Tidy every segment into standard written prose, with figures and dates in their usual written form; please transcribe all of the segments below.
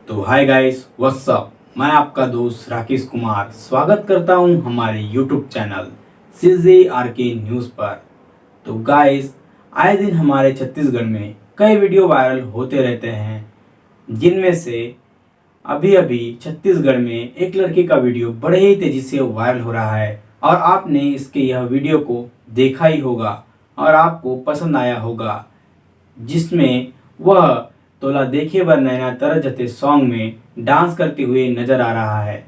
तो hi guys, what's up. मैं आपका दोस्त राकेश कुमार स्वागत करता हूं हमारे यूट्यूब चैनल CJRK न्यूज़ पर। तो गाइस, आए दिन हमारे छत्तीसगढ़ में कई वीडियो वायरल होते रहते हैं, जिनमें से अभी अभी छत्तीसगढ़ में एक लड़के का वीडियो बड़े ही तेज़ी से वायरल हो रहा है और आपने इसके यह वीडियो को देखा ही होगा और आपको पसंद आया होगा, जिसमें वह तोला देखे बर नैना तरस जते सॉन्ग में डांस करते हुए नजर आ रहा है।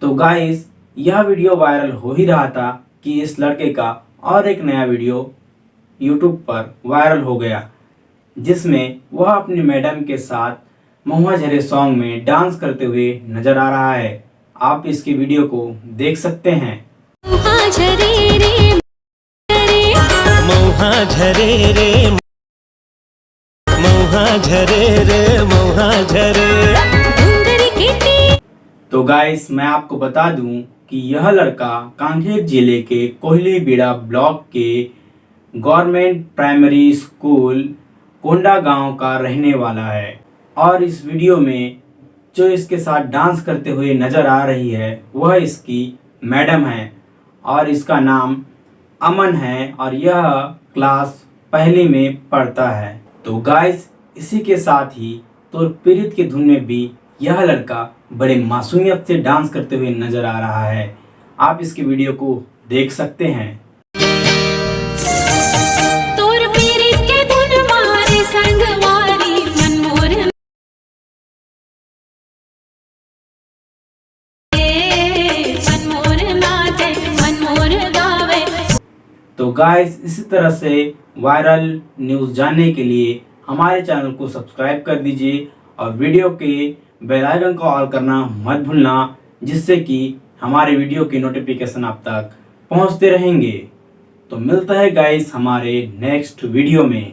तो गाइस, यह वीडियो वायरल हो ही रहा था कि इस लड़के का और एक नया वीडियो यूट्यूब पर वायरल हो गया, जिसमें वह अपनी मैडम के साथ महुआ झरे सॉन्ग में डांस करते हुए नजर आ रहा है। आप इसकी वीडियो को देख सकते हैं। महुआ झरे रे महुआ झरे रे महुआ झरे रे महुआ झरे। तो गाइस, मैं आपको बता दूं कि यह लड़का कांकेर जिले के कोयलीबेड़ा ब्लॉक के गवर्नमेंट प्राइमरी स्कूल कोंडा गांव का रहने वाला है और इस वीडियो में जो इसके साथ डांस करते हुए नजर आ रही है वह इसकी मैडम है और इसका नाम अमन है और यह क्लास पहली में पढ़ता है। तो गाइस, इसी के साथ ही तो पीड़ित की धुन में भी यह लड़का बड़े मासूमियत से डांस करते हुए नजर आ रहा है। आप इसकी वीडियो को देख सकते हैं। तोर पीरित के धुन मारे संगवारी मनमोर मनमोर नाचे मनमोर गावे। तो गाइस, इसी तरह से वायरल न्यूज़ जानने के लिए हमारे चैनल को सब्सक्राइब कर दीजिए और वीडियो के बेल आइकन को ऑल करना मत भूलना, जिससे कि हमारे वीडियो की नोटिफिकेशन आप तक पहुंचते रहेंगे। तो मिलता है गाइस हमारे नेक्स्ट वीडियो में।